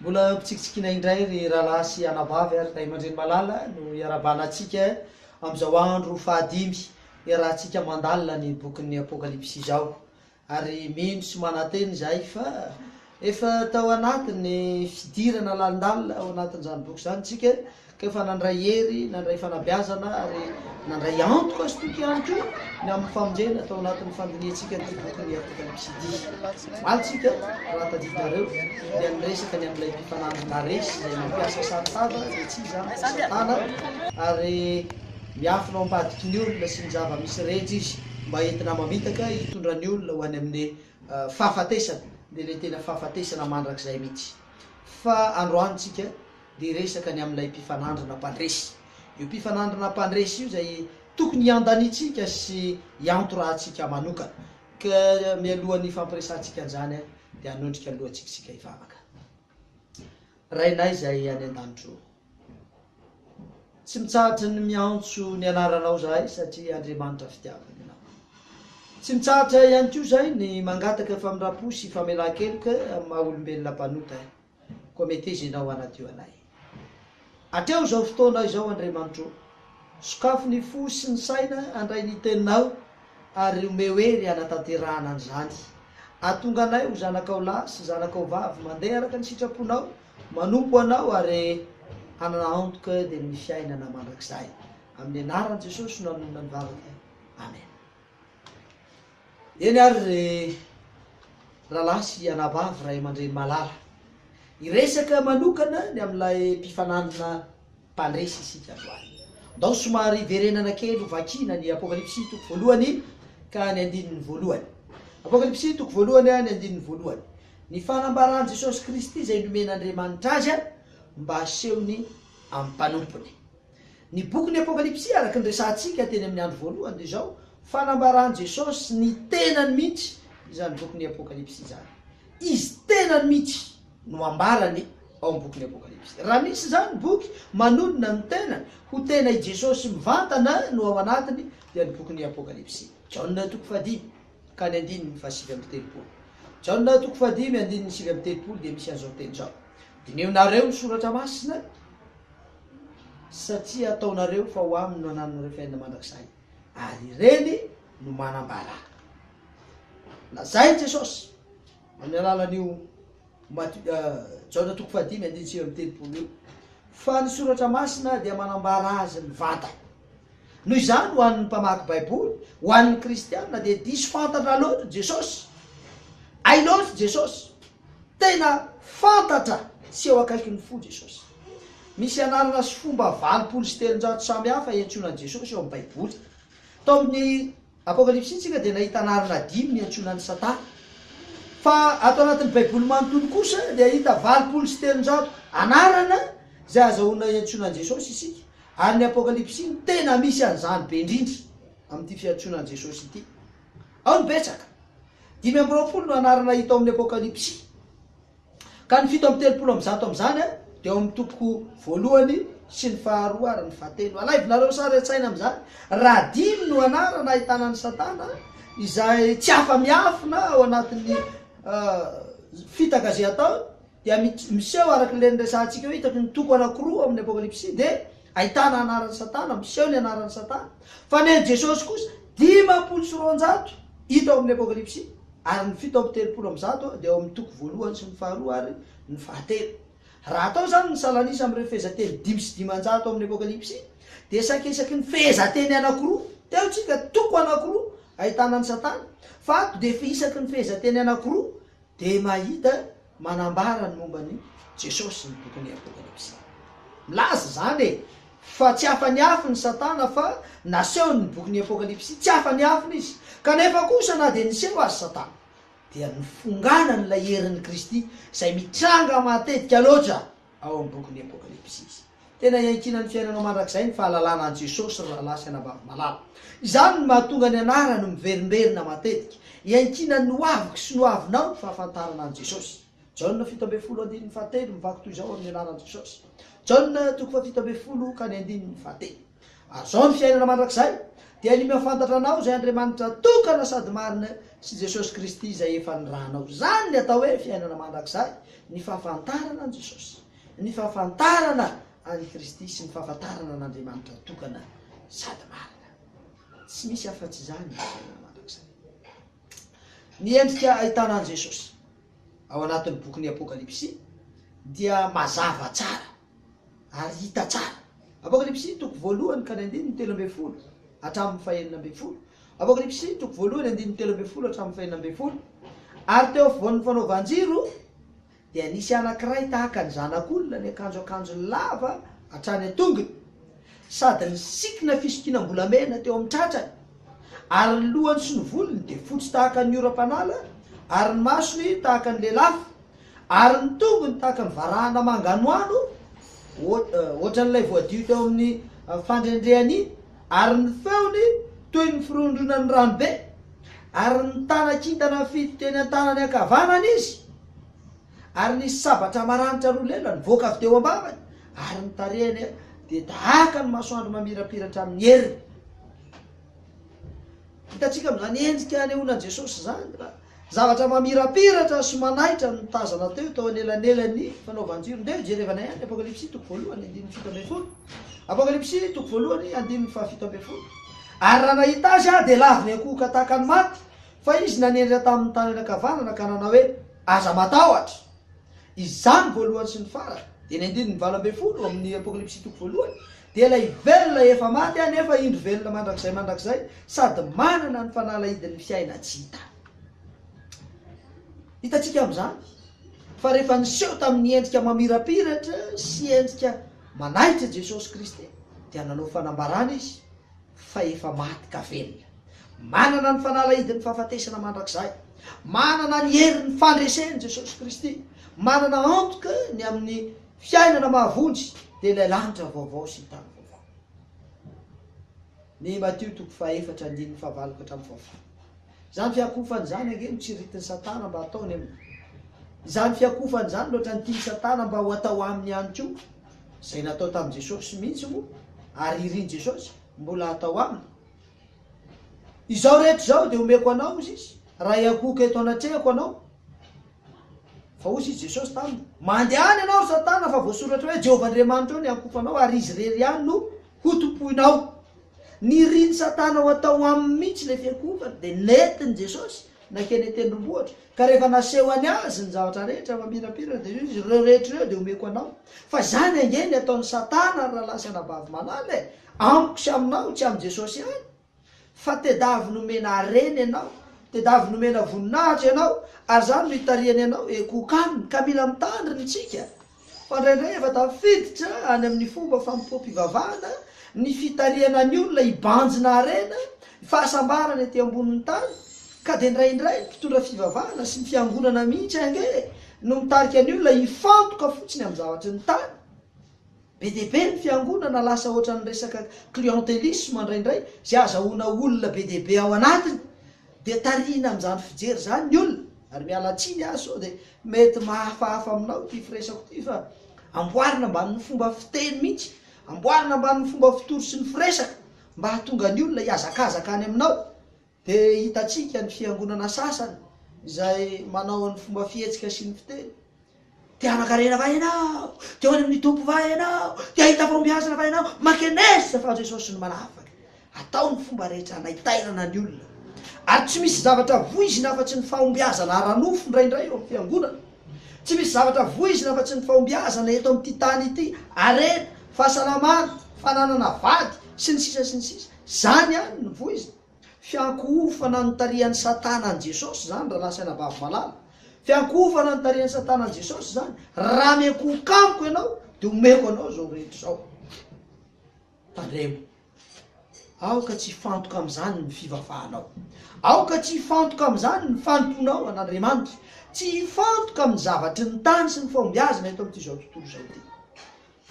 Mbola pitsikitsikina indray ry rahalahy sy anavavy ary ray aman-dreny malala no iarabanantsika amin'izao andro fahadimy iarahantsika mandalina ny bokin'ny apokalipsy izao. Ary mino sy mananteny zahay fa efa tao anatin'ny fidirana lalandalina ao anatin'izany boky zany tsika, ka efa nandray hery, nandray fanabeazana ary nandray antoka sy toky ihany koa ny amin'ny famonjena tao anatin'ny fandiniantsika ny bokin'ny apokalipsy dy. Malitsika raha tadidinareo dia miresaka ny amin'ilay mpifanandrina resy izay mampiasa saritava dia tsy izany satana ary miafina ao ambadiky ny olona sy ny zava-misy rehetra izy mba entina mamitaka hitondra ny olona ho any amin'ny fahafatesana, dia le tena fahafatesana mandrakizay mihitsy. Fa androanitsika dia resaka ny amin'ilay mpifanandrina mpandresy. Io mpifanandrina mpandresy io izay tokony hiandanitsika sy hiantorahantsika manokana. Ka mialohan'ny fampiresantsika an'izany dia hanondrika alohantsika hivavaka. Rainay izay any an-danitro, tsy mitsahatra ny miantso ny anaranao zahay satria Andriamanitra fitiavana anao. Tsy mitsahatra ihany koa zay ny mangataka famirapo sy famelan-keloka amin'ny maha olombelona mpanota, koa mety izy ianao anadio anay. Hatreo zao fotoana izao Andriamanitra, sokafo ny fo sy ny saina andray ny teninao ary omeo hery hanatanterahana an'izany. Ahatonga anay ho zanakao lahy sy zanakao vavy mandeha araka ny sitraponao, manompo anao ary hanana antoka dia ny fiainana mandrakizay. Amin'ny anaran'i Jesosy no anona ny vavaka. Amen. Eny ary rahalahy sy anavavy ray aman-dreny malala, iresaka manokana ny amin'ilay mpifanandrina mpandresy isika androany. Ndao somary verenana kely ho vakina ny apokalipsy toko voalohany ka ny andininy voalohany. Apokalipsy toko voalohany ny andininy voalohany. Ny fanambarany Jesosy Kristy izay nomen'Andriamanitra azy mba asehony amin'ny mpanompony. Ny bokin'ny apokalipsy araka ny resantsika teny amin'ny andro voalohany dia izao fanambarany Jesosy ny tenany mihitsy izany bokin'ny apokalipsy izany. Izy tenany mihitsy no ambarany ao amin'ny bokin'ny apokalipsy. Raha misy zany boky manonona ny tenany ho tena i Jesosy mivantana no ao anatiny dia ny bokin'ny apokalipsy. Jaona toko fahadimy ka ny andininy fahasivy amby telopolo. Jaona toko fahadimy andininy sivy amby telopolo dia misy an'izao teny izao: dineonareo ny soratra masina satria ataonareo fa ho aminy no ananonareo fiainana mandrakizay, ary ireny no manambara. Lazay Jesosy amin'ny alalan'io Jaona toko fahadimy andininy sivy amby telopolo io fa ny soratra masina dia manambara azy mivantana. Noho izany ho an'ny mpamaky baiboly, ho an'ny kristianina dia diso fantatra loatra Jesosy, hay loatra Jesosy, tena fantatra sy eo akaiky ny fo Jesosy. Misy anarana sy fomba 700 samy hafa iantsonan'i Jesosy eo amin'ny baiboly. Tao amin'ny apokalipsy tsika dia nahita anarana 5 iantsonan'ny Satana. Fa ato anatin'ny baiboly manontolo kosa dia hita 700 anarana izay azahoana iantsonan'i Jesosy isika. Ary ny apokalipsy tena misy an'izany be indrindra amin'ity fiantsonan'i Jesosy ity. Ao ny betsaka 520 no anarana hita ao amin'ny apokalipsy. Ka ny 7:30 am'zato am'izany dia ao amin'ny toko voalohany sy ny faharoa ary ny fahatelo. Alaivinareo sary an-tsaina am'izany. Raha 5 no anarana ahitana ny Satana izay tsy afa-miafina ao anatin'ny fitaka izay atao, dia miseho araka le niresantsika hoe hitako ny toko anankiroa amin'ny apokalipsy dia ahitana anaran'ny Satana, miseho ny anaran'ny Satana. Fa ny Jesosy kosa 500 hita ao amin'ny apokalipsy, ary ny 7:30 am'zato dia ao amin'ny toko voalohany sy ny faharoa ary ny fahatelo. Raha atao zany ny salanisa amin'ireo fehezanteny 5 sy 500 ao amin'ny apokalipsy dia sakesaky ny fehezanteny anankiroa, teo tsika toko anankiroa ahitana ny Satana, fa ato dia isaky ny fehezanteny anankiroa dia mahita manambara ny momban'ny Jesosy ny bokin'ny apokalipsy. Milaza zany fa tsy hafa-niafy ny Satana fa naseho ny bokin'ny apokalipsy, tsy hafa-niafy izy. Kanefa kosa na dia niseho azy Satana dia nifongana ny laherin'ny Kristy izay mitranga matetika loatra ao amin'ny bokin'ny apokalipsy izy. Tena iankina ny fiainanao mandrakizay ny fahalalana an' Jesosy raha lasy anavavy malala. Izany no mahatonga ny anara no miverimberina matetika. Iankina ny hoaviko sy ny hoavinao ny fahafantarana an' Jesosy. Jaona 7:17 mivaky toy izao amin'ny anaran'i Jesosy. Jaona toko 7:17 ka ny andininy fahatelo. Ary zao ny fiainana mandrakizay dia ny mafantatra anao zay Andriamanitra tokana sady marina sy Jesosy Kristy zay efa niranao. Zany ny atao hoe fiainana mandrakizay, ny fahafantarana an Jesosy, ny fahafantarana any Kristy sy ny fahafantarana an'Andriamanitra tokana sady marina. Tsy misy afa-tsy zany ny fiainana mandrakizay. Ny endrika ahitana an Jesosy ao anatin'ny bokin'ny Apokalipsy dia mazava tsara ary hita tsara. Apokalipsy toko voalohany ka ny 1:13 hatramin'ny 4:11. Apokalipsy toko voalohany 1:13 hatramin'ny 4:11. Ary teo afovoan'ny fanaovanjiro dia nisy anankiray tahaka ny zanak'olona, ny akanjo lava hatrany an-tongony, sady ny sikina fisikinam-bolamena teo amin'ny tratrany, ary ny lohany sy ny volony dia fotsy tahaka ny oram-panala, ary ny masony tahaka ny lelafy, ary ny tongony tahaka ny varahana manganoano ohatran'ilay voadio teo amin'ny fandrendreany, ary ny feony toy ny firondrona ny ranobe, ary ny tana-kintana fito teny an-tanany ankavanana izy, ary nisy sabatra maranitra roa lela nivoaka avy teo ambavany, ary ny tarehany dia tahaka ny masoandro mamirapiratra amin'ny heriny. Hitantsika amin'izany endrika anehoana Jesosy zany, zavatra mamirapiratra sy manaitra no tazana teo anelanelan'ny fanaovanjiro. Ndeo jerevana ihany Apokalipsy toko voalohany 1:17. Apokalipsy toko voalohany 1:17. Ary raha nahita azy aho dia laviny akohoka tahaka ny maty, fa izy nanendra tamin'ny tany ankavanana ka nanao hoe aza matahotra. Izany voalohany sy ny farany. Dia ny 1:20 amin'ny Apokalipsy toko voalohany dia ilay velona efa maty nefa indro velona mandrakizay sady manana ny fanalahidin'ny fiaina tsy hita. Hitantsika amin'izany fa rehefa niseho tamin'ny endrika mamirapiratra sy endrika manaitra Jesosy Kristy dia nanao fanambarana izy fa efa maty ka velona, manana ny fanalahidin'ny fahafatesana mandrakizay, manana ny herin'ny fandreseny Jesosy Kristy, manana antoka ny amin'ny fiainana mahavonjy dia ilay lanitra vaovao sy tany vaovao. Ny Mateo toko 4:1-5. Zany fiakofany zany ange mitsiritiny Satana mba ataony aminy. Zany fiakofany zany loatra ny tiany Satana mba ho atao aminy ihany koa, zay natao tamin'i Jesosy mihitsy moa, ary iriny Jesosy mbola atao aminy. Izao rehetra izao dia omeko anao izy, raha iakoka eto anatrehako anao. Fa hozy izy Jesosy taminy, mandehany ianao Satana, fa voasoratra hoe Jehovah Andriamanitra ny akofanao ary izy rery ihany no hotompoinao. Niriny Satana ho atao aminy mihitsy le fiakofany dia netiny Jesosy nakeny tendrombohitra. Ka rehefa nasehony azy ny zavatra rehetra mamirapiratra dia izy ireo rehetra ireo dia omeko anao. Fa zany angeny ataon'ny Satana raha lasa nabavy manala e, amiko sy aminao tsy amin'ny Jesosy ihany, fa tedavy nomena hareny ianao, tedavy nomena voninahitra ianao, ary zany no hitariany ianao ekoka aminy ka mila mitandriny tsika. Fa indraindray efa tafiditra any amin'ny fomba fampipoam-pivavahana ny fitariana ny olona hibanjina harena, fahasambarana ety ambonin'ny tany, ka dia indraindray mpitondra fivavahana sy ny fiangonana mihitsy ange no mitarika ny olona hifantoka fotsiny amin'ny zavatry ny tany. Be dia be ny fiangonana lasa ohatran'ny resaka clientélisme indraindray, zay azahoana olona be dia be ao anatiny, dia tarihina amin'izany fijery zany ny olona. Ary miala tsiny azy sao dia mety mahafahafa aminao ty firesako ty, fa amboarina ambanin'ny fomba fiteny mihitsy, amboarina ambanin'ny fomba fitoro sy ny firesaka mba hahatonga ny olona hiazakazaka any aminao. Dia hitatsika ny fiangonana sasany izay manao ny fomba fihetsika sy ny fiteny, te hanakarena va ianao, te ho any amin'ny tompo va ianao, te hahita fahombiazana va ianao, makenesa fa Jesosy ny manafaka. Atao ny fomba rehetra hanaitairana ny olona, ary tsy misy zavatra voizina afa-tsy ny fahombiazana ara-nofo indraindray eo amin'ny fiangonana. Tsy misy zavatra voizina afa-tsy ny fahombiazana eto amin'ity tany ity, arena, fahasalamana, fananana vady sy ny sisa sy ny sisa. Zany ihany ny voizina. Fiankofana ny tarihan'ny Satana an Jesosy zany raha lasaina bavy malala. Fiankofana ny tarihan'ny Satana an Jesosy zany raha mekoka amiko ianao dia omeko anao zao rehetra zao. Tandremo, aoka tsy fantoka amin'izany ny fivavahanao, aoka tsy fantoka amin'izany ny fanontonao an'Andriamanitra, tsy fantoka amin'ny zavatry ny tany sy ny fahombiazana eto amin'ity zao tontolo zao ty.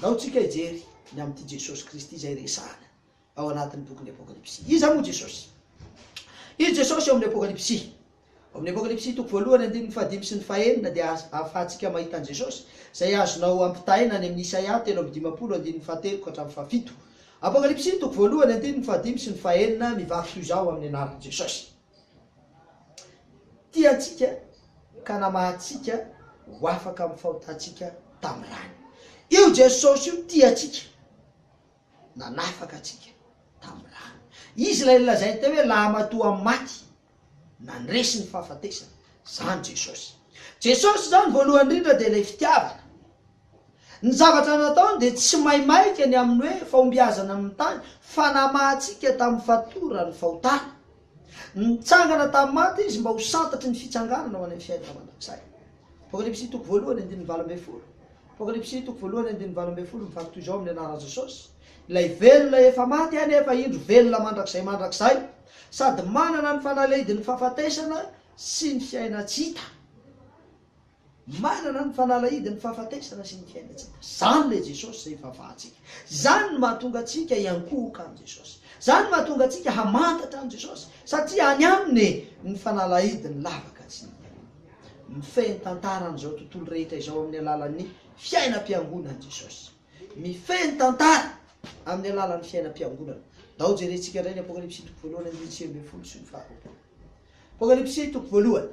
Nao tsika hijery ny amin'ity Jesosy Kristy izay resahana ao anatin'ny bokin'ny Apokalipsy. Iza moa Jesosy? Izy Jesosy eo amin'ny Apokalipsy. Ao amin'ny Apokalipsy toko voalohany 1:5 sy 4 dia ahafahantsika mahita an Jesosy, izay azonao ampitaina any amin'ny Isaia 7:20 hatramin'ny 7. Apokalipsy toko voalohany andiny fahadimy sy ny fahenina mivaky toy izao amin'ny anaran'i Jesosy. Tiatsika ka namahatsika ho afaka amin'ny fahotantsika tamin'irany. Io Jesosy io tiatsika nanafaka atsika tamin'irany. Izy ilay lazay teo hoe laha matoa amin'ny maty nandresy ny fahafatesana, zany Jesosy. Jesosy zany voalohany indrindra dia ilay fitiavana. Ny zavatra nataony dia tsy maimaika ny amin'ny hoe fahombiazana amin'ny tany, fa namahatsika tamin'ny fatora ny fahotana. Nitsangana tamin'ny maty izy mba ho santatry ny fitsanganana ho any amin'ny fiainana mandrakizay. Apokalipsy toko voalohany andiny valo ambin'ny folo. Apokalipsy toko voalohany andiny valo ambin'ny folo mivaky toy izao amin'ny anaran'i Jesosy. Ilay velona efa maty anefa indro velona mandrakizay sady manana ny fanalehidiny ny fahafatesana sy ny fiaina tsy hita. Manana ny fanalahidiny ny fahafatesana sy ny fiaina tsy hita. Zany le Jesosy zay vavahantsika. Zany no mahatonga atsika hiankohoka amin'ny Jesosy. Zany no mahatonga atsika hamantatra amin'ny Jesosy. Satria any aminy ny fanalahidiny lavaka tsy hita. Mifehy ny tantaran'izao tontolo rehetra izao amin'ny alalan'ny fiainam-piangonana Jesosy. Mifehy ny tantara amin'ny alalan'ny fiainam-piangonana. Dao jerentsika indray ny Apokalipsy toko voalohany andiny sivy ambin'ny folo sy ny faharoapolo. Apokalipsy toko voalohany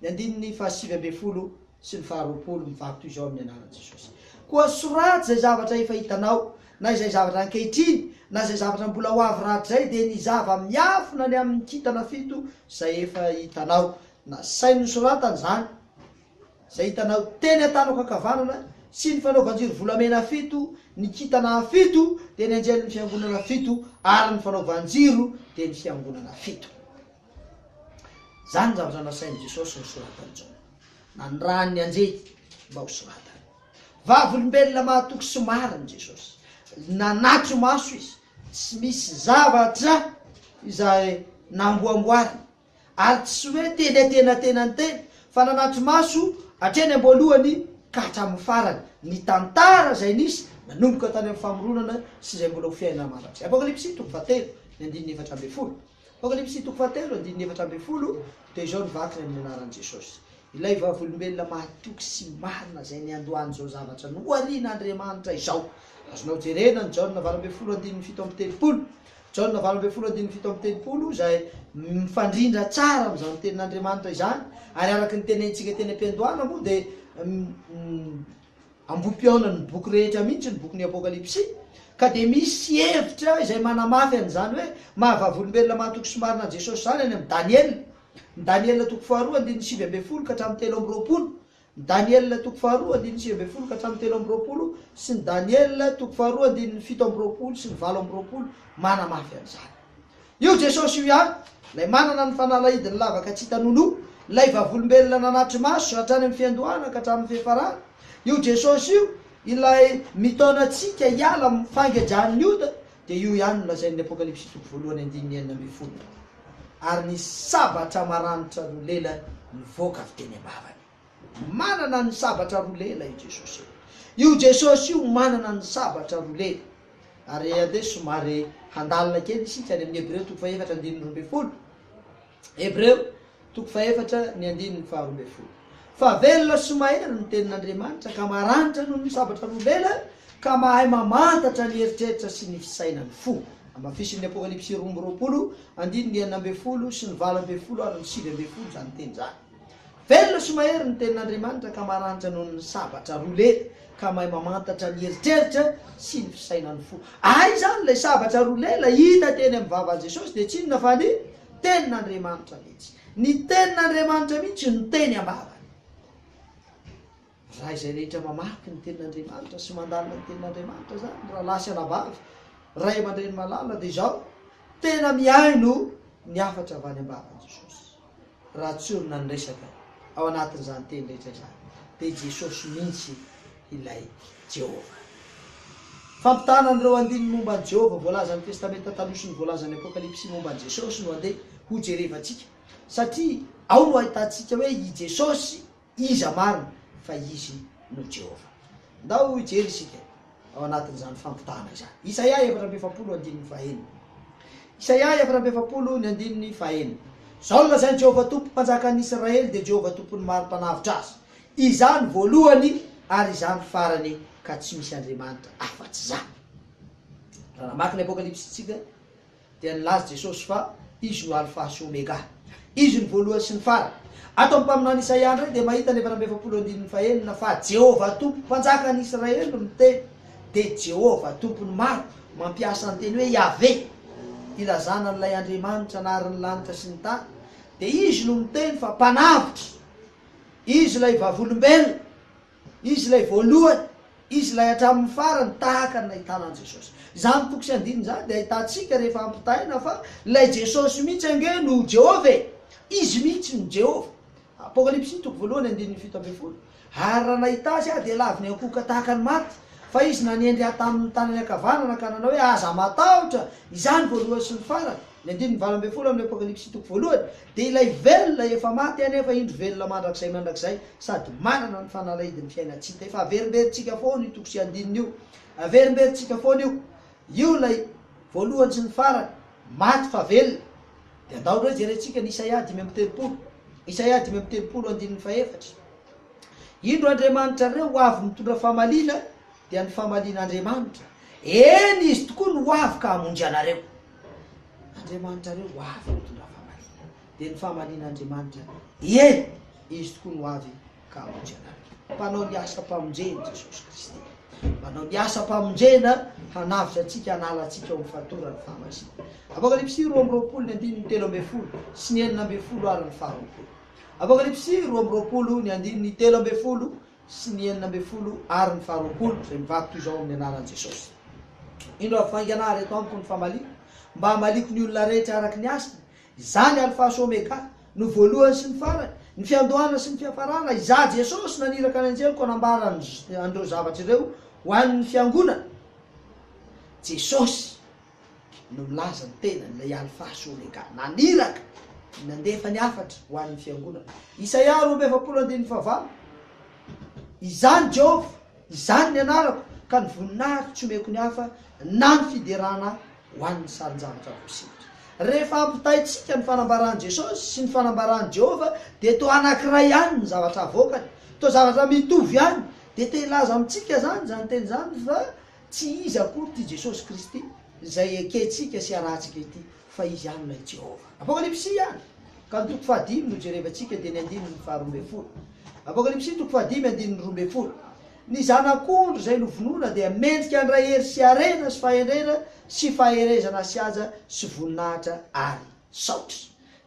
ny andiny fahasivy ambin'ny folo sy ny faharoapolo mivaky toy izao amin'ny anaran'i Jesosy. Koa soraty zay zavatra efa hitanao, na izay zavatra ankehitriny, na izay zavatra mbola ho avy raty zay, dia ny zava miafina ny amin'ny kintana fito zay efa hitanao. Na sainy soratany zany, zay hitanao teny an-tany ankavanana sy ny fanaovanjiro volamena fito, ny kintana fito dia ny anjelin'ny fiangonana fito, ary ny fanaovanjiro dia ny fiangonana fito. Zany zavatra nasain'i Jesosy ny soratany zao. Nandrany ny anjely mba ho soratany. Vavolombelona mahatoky sy mariny Jesosy. Nanatso maso izy. Tsy misy zavatra izay namboamboariny. Ary tsy hoe teny fa nanatso maso hatreny amboalohany ka hatramin'ny farany. Ny tantara zay nisy nanomboka tany amin'ny famoronana sy zay mbola ho fiainana mandrakizay. Apokalipsy toko fahatelo ny andiny efatra ambin'ny folo. Apokalipsy toko fahatelo andiny efatra ambin'ny folo dia izao nivakiny amin'ny anaran'i Jesosy. Ilay vavolombelona mahatoky sy marina zay ny andohany zao zavatra noarian'Andriamanitra izao. Azonao jerena ny Jaona valo ambin'ny folo andiny fito amby telopolo. Jaona valo ambin'ny folo andiny fito amby telopolo zay mifandrindra tsara amin'izany tenin'Andriamanitra izany. Ary araka ny tenentsika teny am-piandohana moa dia ambom-piaonany boky rehetra mihitsy ny bokin'ny Apokalipsy. Ka dia misy hevitra izay manamafy an'izany hoe mahavavolombelona mahatoky sy marina Jesosy zany any amin'ny Daniel. Daniel toko faharoa andiny sivy ambin'ny folo ka hatramin'ny telo amby roapolo. Daniel toko faharoa andiny sivy ambin'ny folo ka hatramin'ny telo amby roapolo sy ny Daniel toko faharoa andiny fito amby roapolo sy ny valo amby roapolo manamafy an'izany. Io Jesosy io ihany, lay manana ny fanalahidiny lavaka tsy hitanono, lay vavolombelona nanatry maso hatrany amin'ny fiandohana ka hatramin'ny fiafarana. Io Jesosy io ilay mitaona atsika hiala amin'ny fangadran'ny Ioda, dia io ihany lazain'ny Apokalipsy toko voalohany andiny enina ambin'ny folo. Ary ny sabatra maranitra roa lela nivoaka avy teny am-bavany. Manana ny sabatra roa lela io Jesosy io. Io Jesosy io manana ny sabatra roa lela. Ary ade somary handalina kely isika any amin'ny Hebreo toko faefatra andiny roa ambin'ny folo. Hebreo toko faefatra ny andiny faharoa ambin'ny folo. Fa velona sy mahery ny tenin'Andriamanitra ka maranitra noho ny sabatra roa lela, ka mahay mamantatra ny eritreritra sy ny fisainany fo. Amafisiny Apokalipsy roa amby roapolo andiny ny enina ambin'ny folo sy ny valo ambin'ny folo ary ny sivy ambin'ny folo zany teny zany. Velona sy mahery ny tenin'Andriamanitra ka maranitra noho ny sabatra roa lela, ka mahay mamantatra ny eritreritra sy ny fisainany fo. Ay zany ilay sabatra roa lela hita teny amin'ny vavan'i Jesosy dia tsy inona fa ny tenin'Andriamanitra mihitsy. Ny tenin'Andriamanitra mihitsy ny teny am-bavany. Raha izay rehetra mamaky ny tenin'Andriamanitra sy mandalina ny tenin'Andriamanitra zany, raha lasy anavavy, ray aman-dreny malala dia izao tena miaino ny afatra avy any am-bavan'i Jesosy. Raha tsy olona ny resaka ao anatin'izany teny rehetra izany, dia Jesosy mihitsy ilay Jehova. Fampitanan'ireo andiny momba ny Jehova voalaza ny testamenta taloha sy ny voalaza ny Apokalipsy momba ny Jesosy no andeha ho jerevantsika. Satria ao no ahitantsika hoe i Jesosy iza marina fa izy no Jehova. Ndao hijery isika ao anatin'izany fampitana izany. Isaia efatra amby efapolo andiny fahaenina. Isaia efatra amby efapolo ny andiny fahaenina. Zao lazain'i Jehova tompo mpanjakan'i Israely dia Jehova tompony maro-mpanavitra azy. Izany voalohany ary izany farany ka tsy misy Andriamanitra afa-tsy zany. raha namaky ny apokalipsitsika dia nilaza jesosy fa izy no alpha sy omega, izy ny voalohany sy ny farany. Ato amin'ny mpaminany Isaia ndray dia mahita ny 7:1 fa Jehova tompo mpanjaka ny Israely no miteny, de Jehova tompony maro mampiasa ny teny hoe Yahvé, ilazana n'ilay Andriamanitra nary ny lanitra sy ny tany. De izy no miteny fa mpanavitra, izy lay vavolombelona, izy lay voalohany, izy lay hatramin'ny farany, tahaka ny ahitanan'i Jesosy. Zany toko sy andininy zany de ahitantsika rehefa ampitaina fa lay Jesosy mihitsy ange no Jehova, izy mihitsy no Jehova. Apokalipsy 1:7-10. Ary raha nahita azy a de laviny ankoka tahaka ny maty, fa izy nanendry tamin'ny tanany ankavanana ka nanao hoe aza matahotra, izany voalohany sy ny farany. Ny 9:20 amin'ny Apokalipsy 1 de ilay velona efa maty anefa indro velona mandrakizay sady manana ny fanalahidiny fiainantsika. Efa averimberintsika foana io toko sy andininy io, averimberintsika foana io lay voalohany sy ny farany maty fa velona. De andao hoe jerentsika ny Isaia 5:30, Isaia 5:30. Indro Andriamanitra reo ho avy mitondra famalina dia ny famalian'Andriamanitra, eny izy tokoa no ho avy ka hamonjy anareo. Andriamanitra reo ho avy mitondra famalina, de ny famalian'Andriamanitra eny izy tokoa no ho avy ka hamonjy anareo. Mpanao ny asa mpamonjena Jesosy Kristy, manao ny asa mpamonjena hanavitra atsika, hanala atsika ao amin'ny fatorany fahamasina. Apokalipsy 2:20 sy ny 4:20 ary ny 20. Apokalipsy 2:20 sy ny 4:20 ary ny 20 zay mivaky toy zao amin'ny anaran'i Jesosy. Indro avanganary eto amiko ny famaliko, mba hamaliko ny olona rehetra araky ny asiny, izany alpha sy omega, no voalohany sy ny farany, ny fiandohana sy ny fiafarana. Iza Jesosy naniraka ny anjeloko anambara andreo zavatra ireo ho an'ny fiangonana. Jesosy no milaza ny tenany lay alpha sy omega, naniraka nandefa ny afatra ho an'ny fiangonana. Isaia 2:7. Izany Jehova, izany ny anarako, ka ny voninahitra tsy omeko ny hafa na ny fiderana ho an'ny sarin-javatra positra. Rehefa ampitaitsika ny fanambarany Jesosy sy ny fanambarany Jehova de to anankiray ihany ny zavatra avoakany, to zavatra mitovy ihany. De te ilaza amitsika zany teny zany fa tsy izy akory ty Jesosy Kristy zay eketsika sy arahantsika ity, fa izy ihany lay Jehova. Apokalipsy ihany ka ny toko 5 no jerevantsika de ny 2:12. Apokalipsy 5:12. Ny zanak'ondry zay novonona dia mendrika andray hery sy arena sy fahendrena sy faherezana sy aja sy voninahitra ary saotra.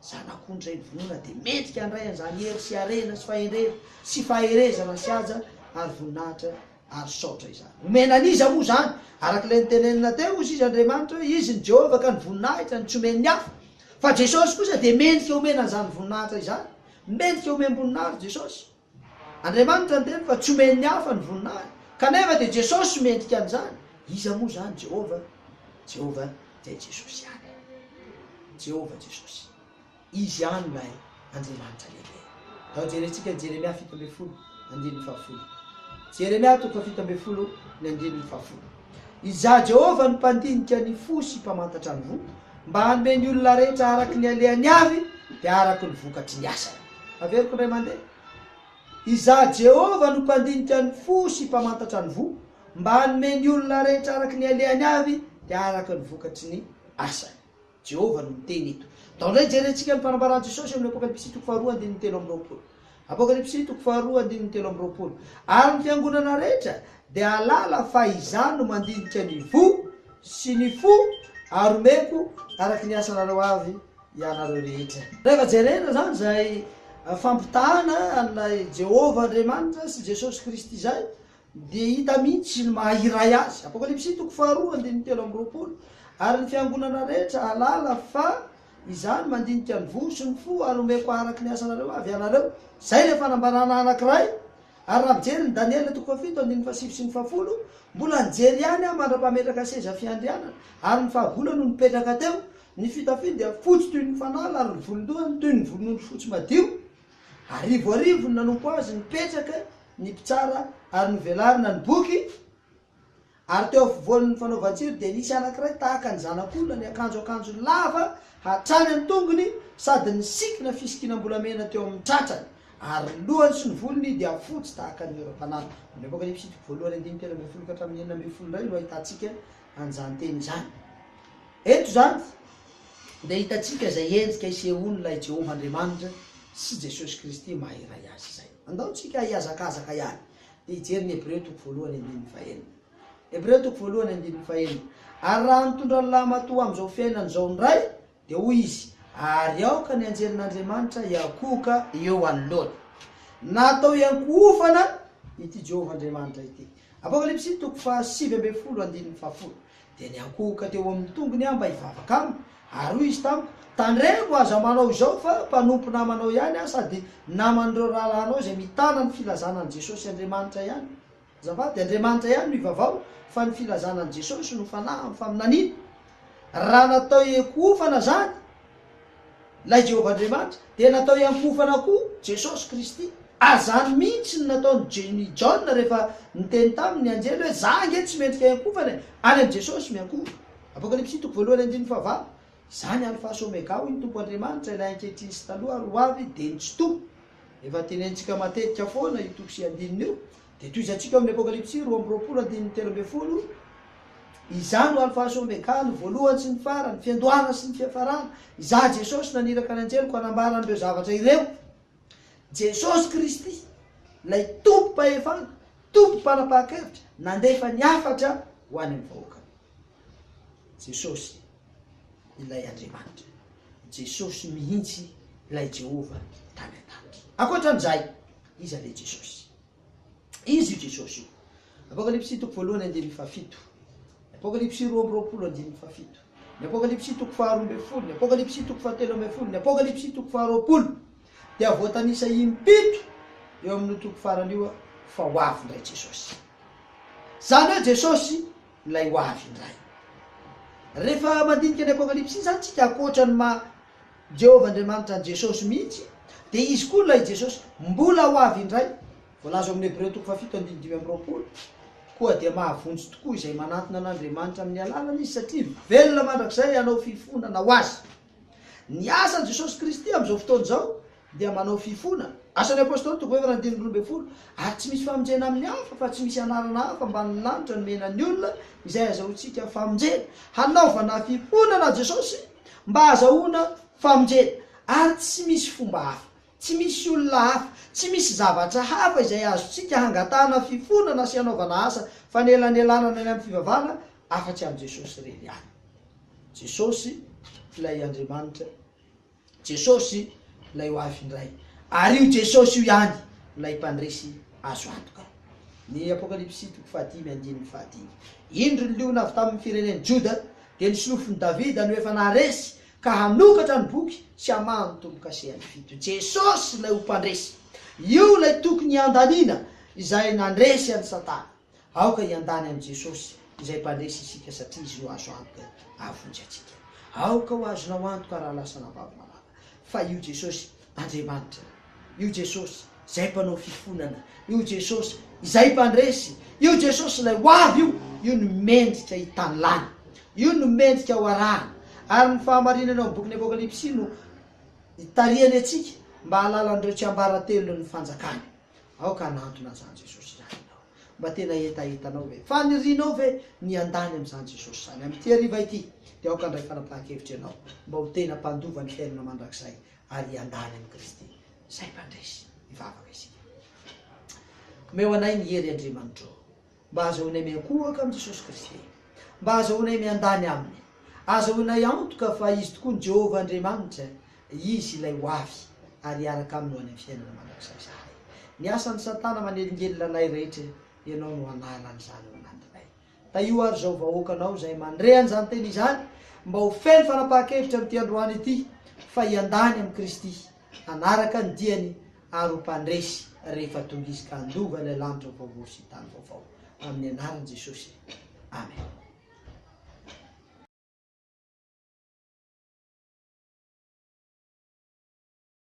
Zanak'ondry zay novonona dia mendrika andray an'izany hery sy arena sy fahendrena sy faherezana sy aja ary voninahitra ary saotra izany. Omenan'iza moa zany, arak'ilay nitenenina teo izy Andriamanitra hoe izy ny Jehova ka ny voninahitra ny tsy omen'ny hafa. Fa Jesosy kosa dia mendrika omenan'izany voninahitra izany, mendrika omem-boninahitra Jesosy. Andriamanitra ny teny fa tsy omen'ny hafa ny voninahitra, kanefa dia Jesosy mendrika an'izany. Iza moa zany Jehova? Jehova dia Jesosy ihany, Jehova Jesosy, izy ihany lay Andriamanitra lehibe. Tao jerentsika Jeremia 7:20. Jeremia 7:20. Iza Jehova ny mpandinika ny fo sy mpamantatra ny vo, mba hanome ny olona rehetra araky ny aleany avy dia araky ny vokatry ny asany. Averiko indray mandeha. Iza Jehova no mpandinika ny fo sy mpamantatra ny vo, mba hanome ny olona rehetra araky ny aleany avy dia araky ny vokatry ny asany. Jehova no miteny ito. Tao ndray jerentsika ny fanambarany Jesosy amin'ny Apokalipsy 2:13. Apokalipsy 2:13. Ary ny fiangonana rehetra dia alala fa izany no mandinika ny vo sy ny fo ary omeko araky ny asanareo avy ianareo rehetra. Rehefa jerena zany zay fampitahana an'ilay Jehova Andriamanitra sy Jesosy Kristy zay, dia hita mihitsy ny mahiray azy. Apokalipsy 2:13. Ary ny fiangonana rehetra alala fa izany mandinika ny vo sy ny fo ary omeko araky ny asanareo avy ianareo. Zay le fanambarana anankiray. Ary raha mijery ny Daniel 7:7 sy ny 10, mbola nijery ihany a mandra-pametraka seza fiandrianana, ary ny fahavolany no mipetraka teo, ny fitafiny dia fotsy toy ny fanala ary ny volondohany toy ny volon'ondry fotsy madio. Arivo ny nanompo azy nipetraka ny mpitsara ary ny velarina ny boky. Ary teo afovoan'ny fanaovan-tsiro dia nisy anankiray tahaka ny zanak'olona, ny akanjo lava hatrany amin'ny tongony sady ny sikina fisikinam-bolamena teo amin'ny tratrany, ary ny lohany sy ny volony dia fotsy tahaka ny oram-panala. Ny Apokalipsy 1:13-14 no ahitantsika an'izany teny zany. Eto zany de hitatsika zay endrika isehoany lay Jehovah Andriamanitra sy Jesosy Kristy mahay azy zay. Andaotsika hiazakazaka ihany. De hijery ny Hébreu 1:1-5. Hébreu 1:1-5. Ary raha mitondra ny lamatoa am'izao fiainany zao ndray de hoy izy, ary aoka ny anjerin'Andriamanitra hiakoka eo anoloany. Natao hiankofana ity Jehovah Andriamanitra ity. Apokalipsy 7:7-10. De niankohoka teo amin'ny tongony aho mba hivavaka aminy, ary hoy izy tamiko, tandremo aza manao izao fa mpanompo namanao ihany aho, sady namandreo rahalanao zay mitana ny filazanan'i Jesosy Andriamanitra ihany. Azafady, Andriamanitra ihany no ivavao, fa ny filazanan'i Jesosy no fanahy amin'ny faminaniana. Raha natao hiankofana zany lay Jehovah Andriamanitra, de natao hiankofana koa Jesosy Kristy. Azany mihitsy ny nataony John rehefa niteny taminy anjely hoe zange tsy mendrika hiankofana, any amin'ny Jesosy miankofa. Apokalipsy 1:1-5. Zany alfa omega hoy ny tompo Andriamanitra, ilay ankehitriny sy taloha ary ho avy de ny tsy tompo. Efa tenentsika matetika foana io toko sy andininy io. De toizatsika amin'ny Apokalipsy 2:13-13. Izany no alfa omega, ny voalohany sy ny farany, fiandohana sy ny fiafarana. Iza Jesosy naniraka ny anjeliko hanambara an'ireo zavatra ireo. Jesosy Kristy, lay tompo mpahefana, tompo mpanapahakevitra, nandefa ny afatra ho any amin'ny vahoakany. Jesosy ilay Andriamanitra, Jesosy mihitsy ilay Jehovah tany an-danitra. Akoatran'izay, iza le Jesosy? Izy io Jesosy io. Apokalipsy 1:1-7. Apokalipsy 2:20-7. Ny Apokalipsy 2:12. Ny Apokalipsy 2:17. Ny Apokalipsy 2:20. Dia voatanisa impito eo amin'ny toko farany io fa ho avy indray Jesosy. Zany hoe Jesosy lay ho avy indray. Rehefa mandinika ny Apokalipsy zany tsika akoatran'ny Jehovah Andriamanitra ny Jesosy mihitsy, de izy koa lay Jesosy mbola ho avy indray. Voalaza amin'ny Hébreu 7:7-9. Koa dia mahavonjy tokoa izay manantona an'Andriamanitra amin'ny alalany izy, satria velona mandrakizay hanao fifonana ho azy. Ny asan'i Jesosy Kristy amin'izao fotoana zao dia manao fifona. Asan'ny apôstôly 2:12. Ary tsy misy famonjena amin'ny hafa, fa tsy misy anarana hafa ambany lanitra nomenan'ny olona izay azahoantsika famonjena. Hanaovana fifonana Jesosy mba azahoana famonjena. Ary tsy misy fomba hafa, tsy misy olona hafa, tsy misy zavatra hafa izay azontsika hangatana fifonana sy hanaovana asa fanelanelana any amin'ny fivavahana afa-tsy amin'ny Jesosy irery ihany. Jesosy ilay Andriamanitra, Jesosy lay ho avy indray. Ary io Jesosy io ihany lay mpandresy azo antoka. Ny Apokalipsy 5:5. Indro ny liona avy tamin'ny firenen'ny Joda, de ny solofiny Davida no efa naharesy ka hanokatra ny boky sy hamaha ny tombo-kasehany fito. Jesosy lay ho mpandresy. Io lay tokony andaniana izay nandresy an'ny Satana. Aoka hiandany amin'ny Jesosy izay mpandresy isika, satria izy no azo antoka avonjy atsika. Aoka ho azonao antoka raha lasa navavy malala. Fa io Jesosy Andriamanitra, io Jesosy izay mpanao fifonana, io Jesosy izay mpandresy, io Jesosy lay ho avy io no mendrika hitany lany, io no mendrika ho arahana. Ary ny fahamarinana amin'ny bokin'ny Apokalipsy no itariany atsika mba halalan'ireo tsy ambaratelo ny fanjakany. Aoka hanantona an'izany Jesosy zany ianao, mba tena etaetanao ve, fanirinao ve ny andany amin'izany Jesosy zany. Amin'ity hariva ity dia aoka andray fanapahan-kevitra ianao mba ho tena mpandova ny fiainana mandrakizay ary andany amin'ny Kristy izay mpandresy ivavaka isika. Omeo anay ny hery Andriamanitra, mba azahoanay miankohaka amin'ny Jesosy Kristy, mba azahoanay miandany aminy, azahoanay antoka fa izy tokoa ny Jehovah Andriamanitra, izy ilay ho avy ary araka aminy ho any amin'ny fiainana mandrakizay zahay. Ny asan'ny Satana manelingelina anay rehetra, ianao no hanala an'izany ao anatinay. Taio ary zao vahoakanao izay mandre an'izany teny izany, mba ho feno fanapahan-kevitra amin'ity androany ity, fa hiandany amin'ny Kristy, hanaraka ny diany ary ho mpandresy rehefa tonga izy ka handova ilay lanitra vaovao sy tany vaovao. Amin'ny anaran'i Jesosy.